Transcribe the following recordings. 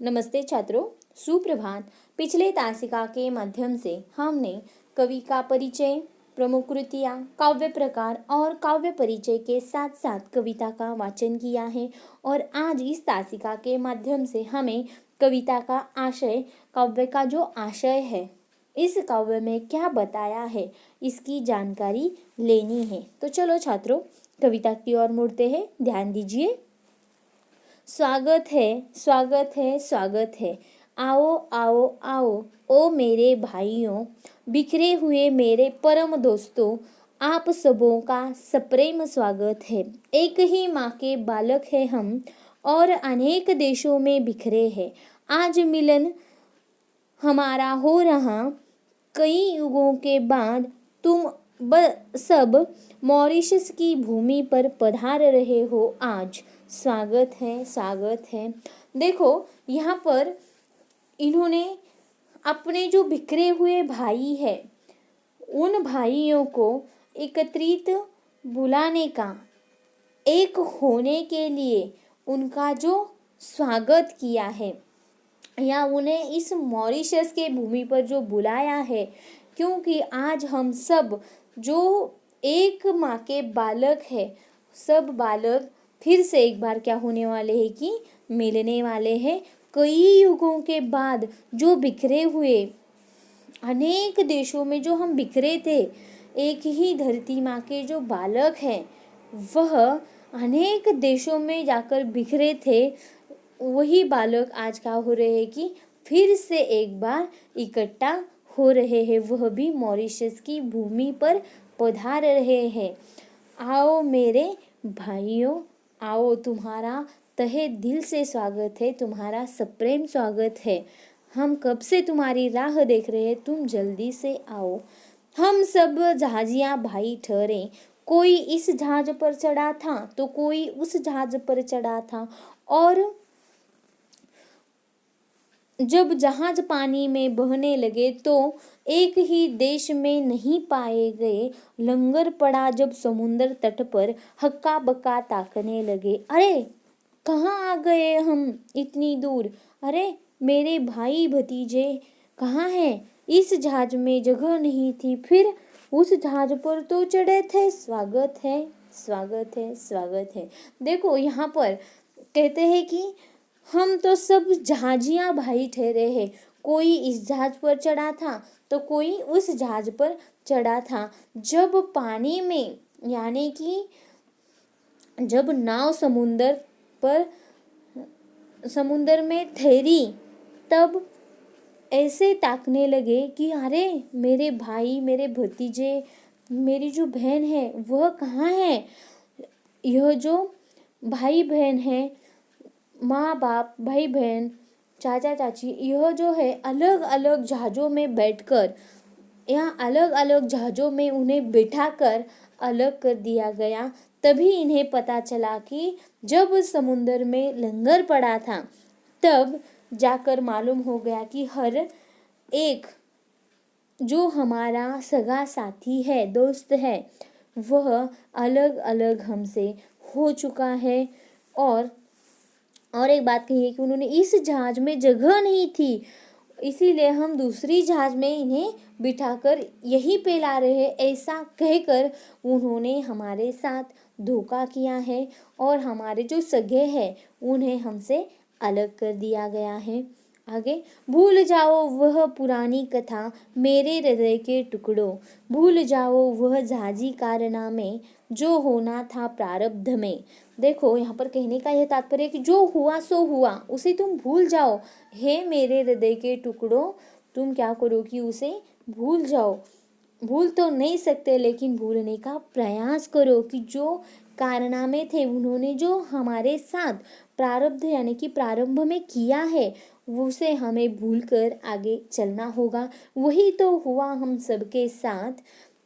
नमस्ते छात्रों, सुप्रभात। पिछले तासिका के माध्यम से हमने कवि का परिचय, प्रमुख कृतियाँ, काव्य प्रकार और काव्य परिचय के साथ साथ कविता का वाचन किया है। और आज इस तासिका के माध्यम से हमें कविता का आशय, काव्य का जो आशय है, इस काव्य में क्या बताया है, इसकी जानकारी लेनी है। तो चलो छात्रों, कविता की ओर मुड़ते हैं। ध्यान दीजिए। स्वागत है, स्वागत है, स्वागत है। आओ आओ आओ, ओ मेरे भाइयों, बिखरे हुए मेरे परम दोस्तों, आप सबों का सप्रेम स्वागत है। एक ही माँ के बालक है हम और अनेक देशों में बिखरे हैं। आज मिलन हमारा हो रहा, कई युगों के बाद तुम सब मॉरिशस की भूमि पर पधार रहे हो आज। स्वागत है, स्वागत है। देखो, यहाँ पर इन्होंने अपने जो बिखरे हुए भाई है, उन भाइयों को एकत्रित बुलाने का, एक होने के लिए उनका जो स्वागत किया है, या उन्हें इस मॉरिशस के भूमि पर जो बुलाया है, क्योंकि आज हम सब जो एक माँ के बालक है, सब बालक फिर से एक बार क्या होने वाले हैं कि मिलने वाले हैं। कई युगों के बाद जो बिखरे हुए अनेक देशों में जो हम बिखरे थे, एक ही धरती माँ के जो बालक हैं, वह अनेक देशों में जाकर बिखरे थे। वही बालक आज क्या हो रहे हैं कि फिर से एक बार इकट्ठा हो रहे हैं, वह भी मॉरिशस की भूमि पर पधार रहे हैं। आओ मेरे भाइयों, आओ, तुम्हारा तहे दिल से स्वागत है, तुम्हारा सप्रेम स्वागत है। हम कब से तुम्हारी राह देख रहे हैं, तुम जल्दी से आओ। हम सब जहाजिया भाई ठहरे, कोई इस जहाज पर चढ़ा था तो कोई उस जहाज पर चढ़ा था, और जब जहाज पानी में बहने लगे तो एक ही देश में नहीं पाए गए। लंगर पड़ा जब समुंदर तट पर, हक्का बक्का ताकने लगे। अरे कहाँ आ गए हम इतनी दूर? अरे मेरे भाई भतीजे कहाँ हैं? इस जहाज में जगह नहीं थी, फिर उस जहाज पर तो चढ़े थे। स्वागत है, स्वागत है, स्वागत है। देखो, यहाँ पर कहते हैं कि हम तो सब जहाजिया भाई ठहरे हैं, कोई इस जहाज पर चढ़ा था तो कोई उस जहाज पर चढ़ा था। जब पानी में, यानी कि जब नाव समुंदर में ठहरी, तब ऐसे ताकने लगे कि अरे मेरे भाई, मेरे भतीजे, मेरी जो बहन है वह कहाँ है। यह जो भाई बहन है, माँ बाप, भाई बहन, चाचा चाची, यह जो है अलग अलग जहाज़ों में बैठकर, या अलग अलग जहाज़ों में उन्हें बिठाकर अलग कर दिया गया। तभी इन्हें पता चला कि जब समुंदर में लंगर पड़ा था, तब जाकर मालूम हो गया कि हर एक जो हमारा सगा साथी है, दोस्त है, वह अलग अलग हमसे हो चुका है। और एक बात कही है कि उन्होंने इस जहाज में जगह नहीं थी, इसीलिए हम दूसरी जहाज में इन्हें बिठाकर यहीं पे ला रहे हैं। ऐसा कहकर उन्होंने हमारे साथ धोखा किया है और हमारे जो सगे हैं उन्हें हमसे अलग कर दिया गया है। आगे, भूल जाओ वह पुरानी कथा मेरे हृदय के टुकड़ों, भूल जाओ वह जहाजी कारनामे जो होना था प्रारब्ध में। देखो, यहाँ पर कहने का यह तात्पर्य है कि जो हुआ सो हुआ, उसे तुम भूल जाओ। हे मेरे हृदय के टुकड़ों, तुम क्या करो कि उसे भूल जाओ। भूल तो नहीं सकते, लेकिन भूलने का प्रयास करो कि जो कारनामे थे, उन्होंने जो हमारे साथ प्रारब्ध यानी कि प्रारंभ में किया है, उसे हमें भूलकर आगे चलना होगा। वही तो हुआ हम सबके साथ।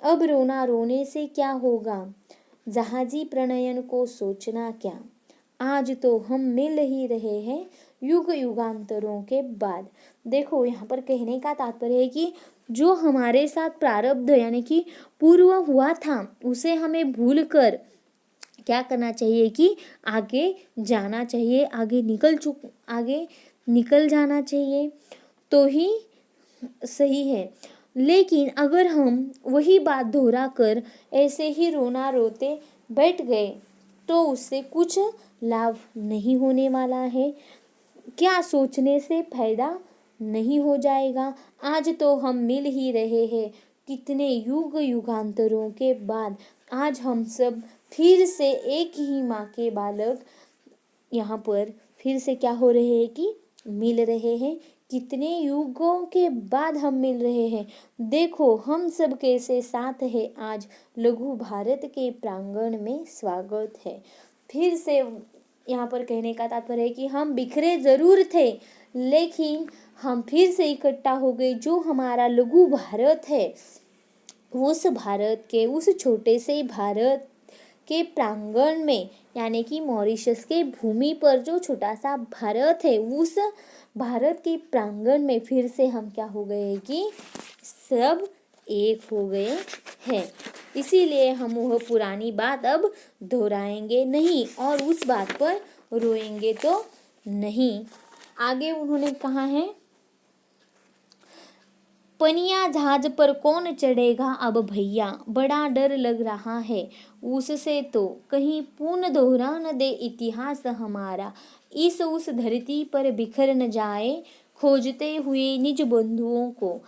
अब रोना रोने से क्या होगा, जहाजी प्रणयन को सोचना क्या। आज तो हम मिल ही रहे हैं युग युगांतरों के बाद। देखो, यहाँ पर कहने का तात्पर्य है कि जो हमारे साथ प्रारब्ध यानी कि पूर्व हुआ था, उसे हमें भूलकर क्या करना चाहिए कि आगे जाना चाहिए, आगे निकल जाना चाहिए तो ही सही है। लेकिन अगर हम वही बात दोहरा कर ऐसे ही रोना रोते बैठ गए तो उससे कुछ लाभ नहीं होने वाला है। क्या सोचने से फायदा नहीं हो जाएगा। आज तो हम मिल ही रहे हैं, कितने युग युगांतरों के बाद आज हम सब फिर से एक ही माँ के बालक यहाँ पर फिर से क्या हो रहे हैं कि मिल रहे हैं। कितने युगों के बाद हम मिल रहे हैं। देखो हम सब कैसे साथ है। आज लघु भारत के प्रांगण में स्वागत है। फिर से यहाँ पर कहने का तात्पर्य है कि हम बिखरे जरूर थे लेकिन हम फिर से इकट्ठा हो गए। जो हमारा लघु भारत है उस भारत के उस छोटे से भारत के प्रांगण में यानी कि मॉरिशस के भूमि पर जो छोटा सा भारत है उस भारत के प्रांगण में फिर से हम क्या हो गए कि सब एक हो गए हैं। इसीलिए हम वह पुरानी बात अब दोहराएंगे नहीं और उस बात पर रोएंगे तो नहीं। आगे उन्होंने कहा है, पनिया जहाज पर कौन चढ़ेगा अब भैया, बड़ा डर लग रहा है उससे तो कहीं पूर्ण दोहरा न दे इतिहास हमारा। इस उस धरती पर बिखर न जाए खोजते हुए निज बंधुओं को।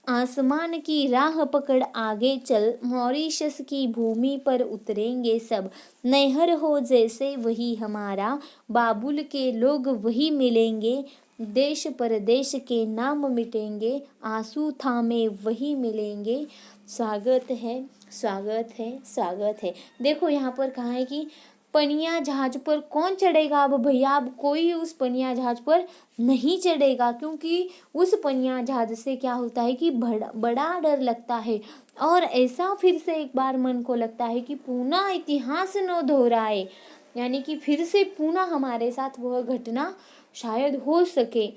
आसमान की राह पकड़ आगे चल, मॉरिशस की भूमि पर उतरेंगे सब। नैहर हो जैसे वही हमारा, बाबुल के लोग वही मिलेंगे। देश परदेश के नाम मिटेंगे, आंसू थामे वही मिलेंगे। स्वागत है, स्वागत है, स्वागत है। देखो यहाँ पर कहा है कि पनिया जहाज पर कौन चढ़ेगा अब भैया। अब कोई उस पनिया जहाज पर नहीं चढ़ेगा क्योंकि उस पनिया जहाज से क्या होता है कि बड़ा डर लगता है। और ऐसा फिर से एक बार मन को लगता है कि पुनः इतिहास न दोहराए यानी कि फिर से पुनः हमारे साथ वह घटना शायद हो सके,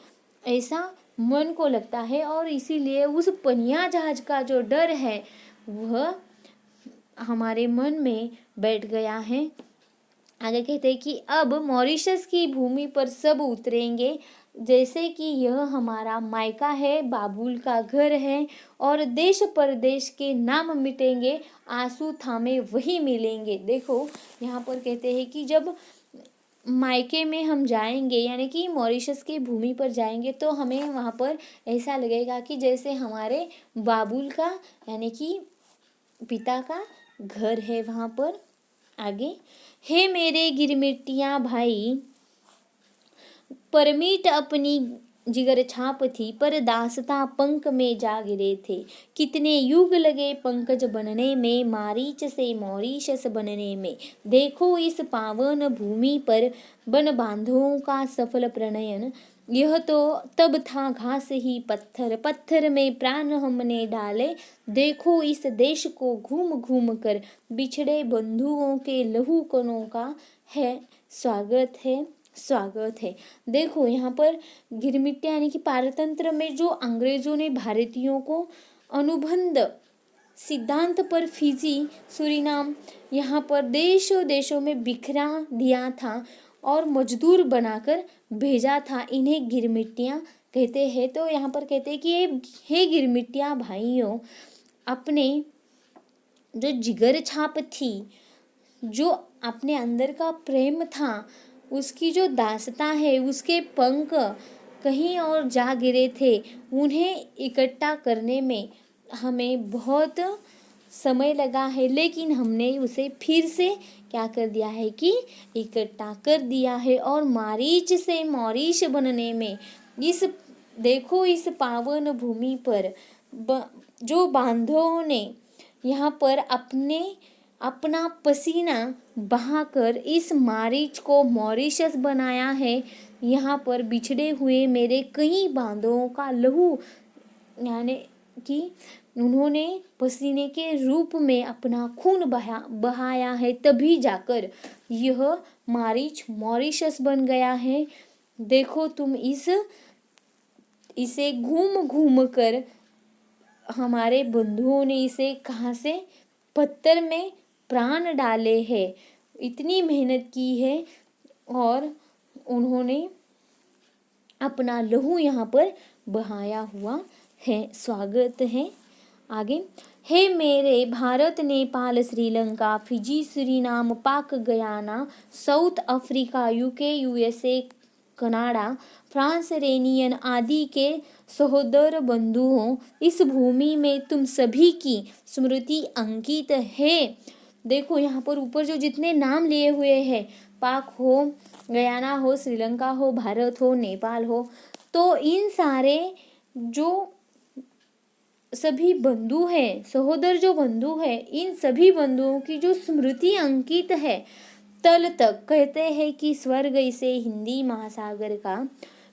ऐसा मन को लगता है। और इसीलिए उस पनिया जहाज का जो डर है वह हमारे मन में बैठ गया है। आगे कहते हैं कि अब मॉरिशस की भूमि पर सब उतरेंगे जैसे कि यह हमारा मायका है, बाबुल का घर है। और देश परदेश के नाम मिटेंगे, आंसू थामे वही मिलेंगे। देखो यहाँ पर कहते हैं कि जब मायके में हम जाएंगे यानी कि मॉरिशस की भूमि पर जाएंगे तो हमें वहाँ पर ऐसा लगेगा कि जैसे हमारे बाबुल का यानी कि पिता का घर है वहाँ पर। आगे, हे मेरे गिरमिटिया भाई, परमीट अपनी जिगर छाप थी पर दासता पंख में जा गिरे थे। कितने युग लगे पंकज बनने में, मारीच से मॉरिशस बनने में। देखो इस पावन भूमि पर बन बांधवों का सफल प्रणयन। यह तो तब था घास ही पत्थर, पत्थर में प्राण हमने डाले। देखो इस देश को घूम घूम कर बिछड़े बंधुओं के लहू कणों का है स्वागत है, स्वागत है। देखो यहाँ पर गिरमिट्टिया यानी कि पारतंत्र में जो अंग्रेजों ने भारतीयों को अनुबंध सिद्धांत पर फिजी, सूरीनाम यहाँ पर देशों देशों में बिखरा दिया था और मजदूर बनाकर भेजा था। इन्हें गिरमिट्टियाँ कहते हैं। तो यहाँ पर कहते हैं कि हे गिरमिट्टिया भाइयों, अपने जो जिगर छाप थी, जो अपने अंदर का प्रेम था, उसकी जो दासता है, उसके पंख कहीं और जा गिरे थे। उन्हें इकट्ठा करने में हमें बहुत समय लगा है लेकिन हमने उसे फिर से क्या कर दिया है कि इकट्ठा कर दिया है। और मारीच से मॉरिश बनने में इस देखो इस पावन भूमि पर जो बांधवों ने यहाँ पर अपना पसीना बहाकर इस मारीच को मॉरिशस बनाया है। यहाँ पर बिछड़े हुए मेरे कई बांधवों का लहू यानी कि उन्होंने पसीने के रूप में अपना खून बहाया है, तभी जाकर यह मारीच मॉरिशस बन गया है। देखो तुम इसे घूम घूम कर हमारे बंधुओं ने इसे कहाँ से पत्थर में प्राण डाले हैं, इतनी मेहनत की है और उन्होंने अपना लहू यहाँ पर बहाया हुआ है। स्वागत है। आगे, हे मेरे भारत, नेपाल, श्रीलंका, फिजी, सूरीनाम, पाक, Guyana, south Africa, UK, USA, Canada, France, Réunion आदि के सहोदर बंधुओं, इस भूमि में तुम सभी की स्मृति अंकित है। देखो यहाँ पर ऊपर जो जितने नाम लिए हुए हैं, पाक हो, गयाना हो, श्रीलंका हो, भारत हो, नेपाल हो, तो इन सारे जो सभी बंधु हैं, सहोदर जो बंधु हैं, इन सभी बंधुओं की जो स्मृति अंकित है तल तक। कहते हैं कि स्वर्ग इसे हिंदी महासागर का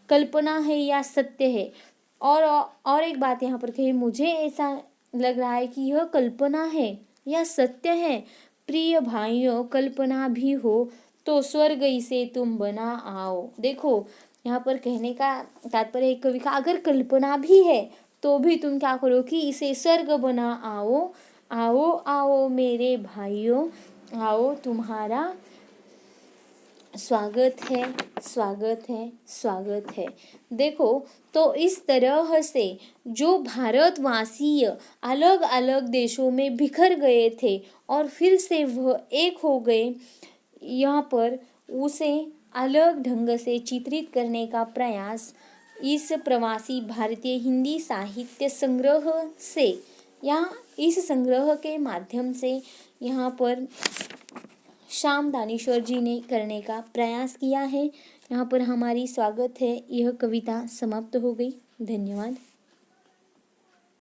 कल्पना है या सत्य है। और एक बात यहाँ पर कही, मुझे ऐसा लग रहा है कि यह कल्पना है या सत्य है। प्रिय भाइयों, कल्पना भी हो तो स्वर्ग इसे तुम बना आओ। देखो यहाँ पर कहने का तात्पर्य कवि का, अगर कल्पना भी है तो भी तुम क्या करो कि इसे स्वर्ग बना आओ। आओ आओ मेरे भाइयों, आओ, तुम्हारा स्वागत है, स्वागत है, स्वागत है। देखो तो इस तरह से जो भारतवासी अलग अलग देशों में बिखर गए थे और फिर से वह एक हो गए, यहाँ पर उसे अलग ढंग से चित्रित करने का प्रयास इस प्रवासी भारतीय हिंदी साहित्य संग्रह से या इस संग्रह के माध्यम से यहाँ पर श्याम दानेश्वर जी ने करने का प्रयास किया है। यहाँ पर हमारी स्वागत है यह कविता समाप्त हो गई। धन्यवाद।